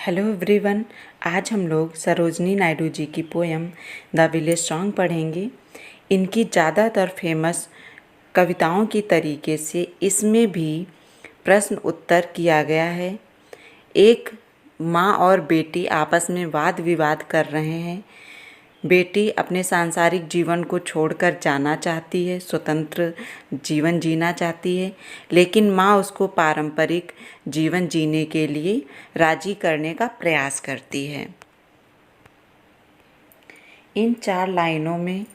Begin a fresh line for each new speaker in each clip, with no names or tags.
Hello everyone. आज हम लोग सरोजनी नायडू जी की पोएम द विलेज सॉन्ग पढ़ेंगे। इनकी ज़्यादातर फेमस कविताओं की तरीके से इसमें भी प्रश्न उत्तर किया गया है। एक माँ और बेटी आपस में वाद विवाद कर रहे हैं। बेटी अपने सांसारिक जीवन को छोड़कर जाना चाहती है, स्वतंत्र जीवन जीना चाहती है, लेकिन माँ उसको पारंपरिक जीवन जीने के लिए राजी करने का प्रयास करती है। इन 4 लाइनों में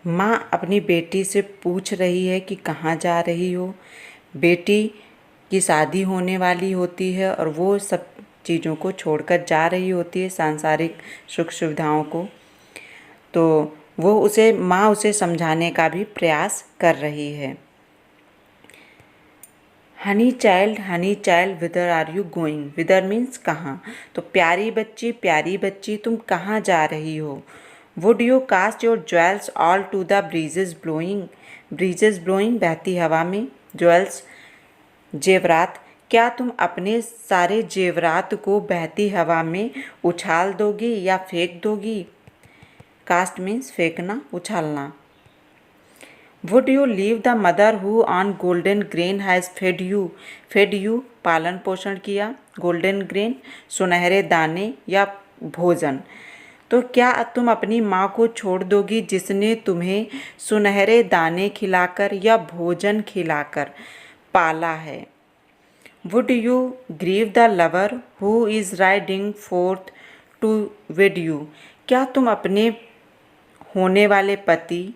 माँ अपनी बेटी से पूछ रही है कि कहाँ जा रही हो। बेटी की शादी होने वाली होती है और वो सब चीज़ों को छोड़कर जा रही होती है, सांसारिक सुख सुविधाओं को। तो माँ उसे समझाने का भी प्रयास कर रही है। Honey child whither are you going. Whither means कहाँ। तो प्यारी बच्ची तुम कहाँ जा रही हो। Would you cast your jewels all to the breezes blowing बहती हवा में। ज्वेल्स जेवरात, क्या तुम अपने सारे जेवरात को बहती हवा में उछाल दोगी या फेंक दोगी। कास्ट मीन्स फेंकना, उछालना। Would you leave the mother who on golden grain has fed you पालन पोषण किया। गोल्डन ग्रेन सुनहरे दाने या भोजन। तो क्या तुम अपनी माँ को छोड़ दोगी जिसने तुम्हें सुनहरे दाने खिलाकर या भोजन खिलाकर पाला है। Would you grieve the lover who is riding forth to wed you. क्या तुम अपने होने वाले पति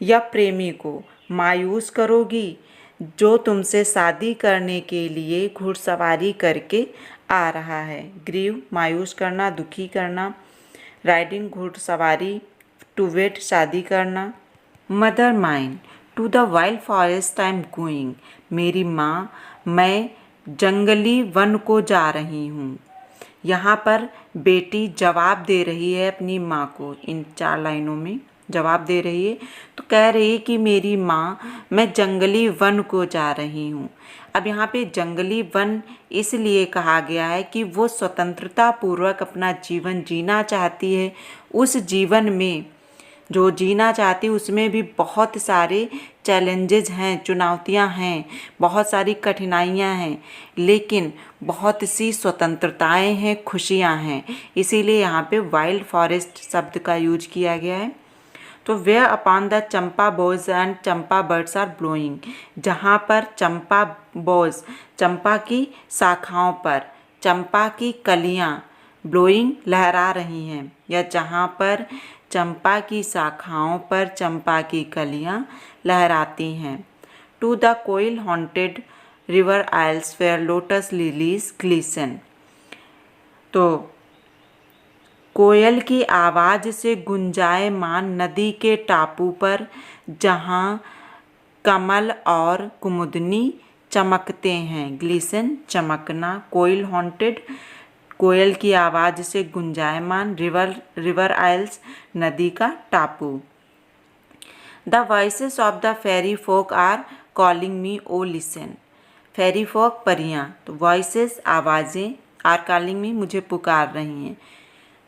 या प्रेमी को मायूस करोगी जो तुमसे शादी करने के लिए घुड़सवारी करके आ रहा है। ग्रीव मायूस करना, दुखी करना। राइडिंग घुड़सवारी, टू वेड शादी करना। Mother mine to the wild forest I am going. मेरी माँ, मैं जंगली वन को जा रही हूँ। यहाँ पर बेटी जवाब दे रही है अपनी माँ को। इन 4 लाइनों में जवाब दे रही है। तो कह रही है कि मेरी माँ, मैं जंगली वन को जा रही हूँ। अब यहाँ पे जंगली वन इसलिए कहा गया है कि वो स्वतंत्रता पूर्वक अपना जीवन जीना चाहती है। उस जीवन में जो जीना चाहती है उसमें भी बहुत सारे चैलेंजेस हैं, चुनौतियां हैं, बहुत सारी कठिनाइयां हैं, लेकिन बहुत सी स्वतंत्रताएं हैं, खुशियां हैं। इसीलिए यहाँ पे वाइल्ड फॉरेस्ट शब्द का यूज किया गया है। तो where upon the champa boughs and champa birds are blowing. जहाँ पर चंपा बोज, चंपा की शाखाओं पर चंपा की कलियाँ ब्लोइंग लहरा रही हैं, या जहाँ पर चंपा की शाखाओं पर चंपा की कलियाँ लहराती हैं। To the koel haunted river isles where lotus lilies glisten. तो कोयल की आवाज़ से गुंजायमान नदी के टापू पर जहाँ कमल और कुमुदनी चमकते हैं। ग्लिसन चमकना। कोयल हॉन्टेड कोयल की आवाज़ से गुंजायमान। रिवर आइल्स नदी का टापू। The voices of the fairy folk are calling me O listen. Fairy folk परियाँ, तो वॉइसेस आवाज़ें, आर कॉलिंग मी मुझे पुकार रही हैं।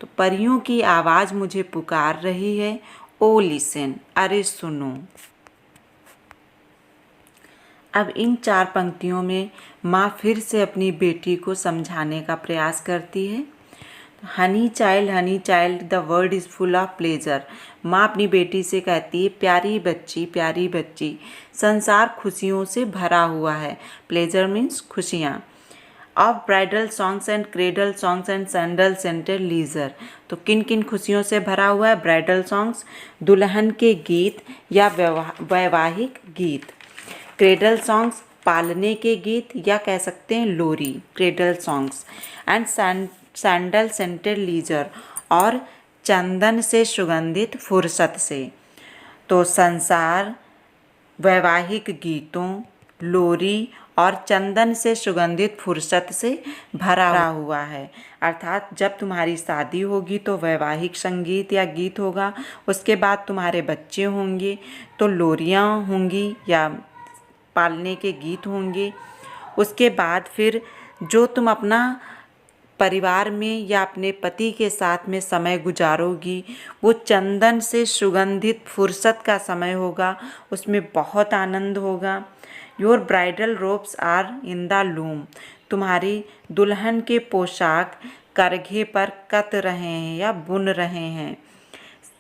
तो परियों की आवाज़ मुझे पुकार रही है। ओ लिसन, अरे सुनो। अब इन 4 पंक्तियों में माँ फिर से अपनी बेटी को समझाने का प्रयास करती है। Honey child the world is full of pleasure. माँ अपनी बेटी से कहती है, प्यारी बच्ची, संसार खुशियों से भरा हुआ है। प्लेजर मीन्स खुशियाँ। Of bridal songs and cradle songs and sandal scented leisure. तो किन किन खुशियों से भरा हुआ है। ब्राइडल सॉन्ग्स दुल्हन के गीत या वैवाहिक गीत। क्रेडल सॉन्ग्स पालने के गीत या कह सकते हैं लोरी, cradle songs. And sandal scented leisure, और चंदन से सुगंधित फुर्सत से। तो संसार वैवाहिक गीतों, लोरी और चंदन से सुगंधित फुर्सत से भरा हुआ है। अर्थात जब तुम्हारी शादी होगी तो वैवाहिक संगीत या गीत होगा, उसके बाद तुम्हारे बच्चे होंगे तो लोरियाँ होंगी या पालने के गीत होंगे। उसके बाद फिर जो तुम अपना परिवार में या अपने पति के साथ में समय गुजारोगी, वो चंदन से सुगंधित फुर्सत का समय होगा, उसमें बहुत आनंद होगा। Your bridal robes are in the loom, तुम्हारी दुल्हन के पोशाक करघे पर कत रहे हैं या बुन रहे हैं।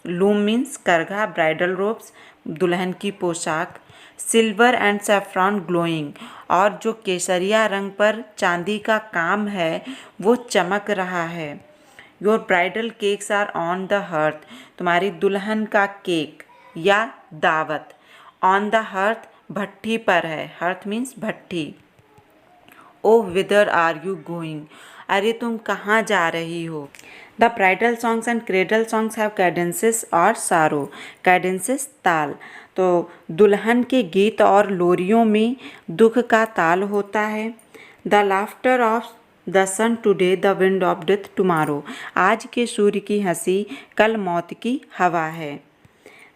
लूम मीन्स करघा, ब्राइडल रोब्स दुल्हन की पोशाक। सिल्वर एंड सैफ्रॉन ग्लोइंग, और जो केसरिया रंग पर चांदी का काम है वो चमक रहा है। Your bridal cakes are on the hearth, तुम्हारी दुल्हन का केक या दावत ऑन द हर्थ भट्ठी पर है। हर्थ मीन्स भट्ठी। Oh whither are you going, अरे तुम कहाँ जा रही हो। The bridal songs and cradle songs have cadences और सारो, कैडेंसेस ताल, तो दुल्हन के गीत और लोरियों में दुख का ताल होता है। The laughter of the sun today, the wind of death tomorrow, आज के सूर्य की हंसी कल मौत की हवा है।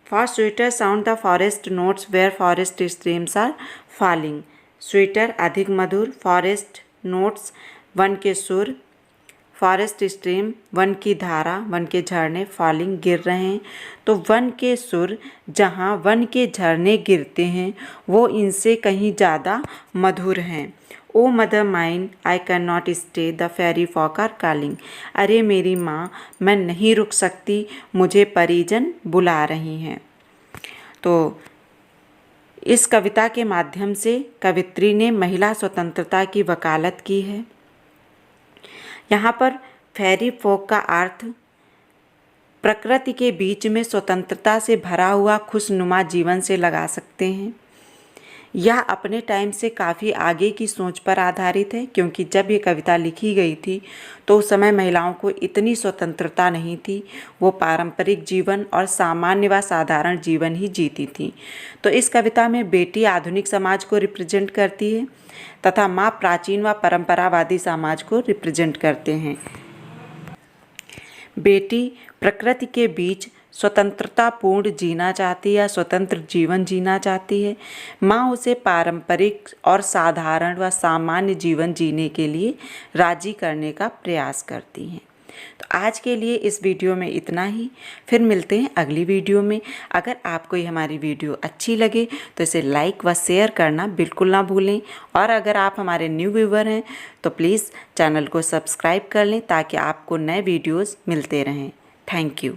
For sweeter sound the forest notes where forest streams are falling, sweeter अधिक मधुर, फॉरेस्ट नोट्स वन के सुर, फॉरेस्ट स्ट्रीम वन की धारा, वन के झरने, फॉलिंग गिर रहे हैं, तो वन के सुर जहाँ वन के झरने गिरते हैं वो इनसे कहीं ज़्यादा मधुर हैं। O mother mine I can not stay, the fairy folk are calling, अरे मेरी माँ मैं नहीं रुक सकती, मुझे परिजन बुला रही हैं। तो इस कविता के माध्यम से कवित्री ने महिला स्वतंत्रता की वकालत की है। यहाँ पर फेरी फोक का अर्थ प्रकृति के बीच में स्वतंत्रता से भरा हुआ खुशनुमा जीवन से लगा सकते हैं। यह अपने टाइम से काफ़ी आगे की सोच पर आधारित है, क्योंकि जब ये कविता लिखी गई थी तो उस समय महिलाओं को इतनी स्वतंत्रता नहीं थी, वो पारंपरिक जीवन और सामान्य व साधारण जीवन ही जीती थी। तो इस कविता में बेटी आधुनिक समाज को रिप्रेजेंट करती है तथा माँ प्राचीन व परंपरावादी समाज को रिप्रेजेंट करते हैं। बेटी प्रकृति के बीच स्वतंत्रतापूर्ण जीना चाहती है या स्वतंत्र जीवन जीना चाहती है। माँ उसे पारंपरिक और साधारण व सामान्य जीवन जीने के लिए राजी करने का प्रयास करती हैं। तो आज के लिए इस वीडियो में इतना ही, फिर मिलते हैं अगली वीडियो में। अगर आपको ये हमारी वीडियो अच्छी लगे तो इसे लाइक व शेयर करना बिल्कुल ना भूलें, और अगर आप हमारे न्यू व्यूवर हैं तो प्लीज़ चैनल को सब्सक्राइब कर लें ताकि आपको नए वीडियोज़ मिलते रहें। Thank you.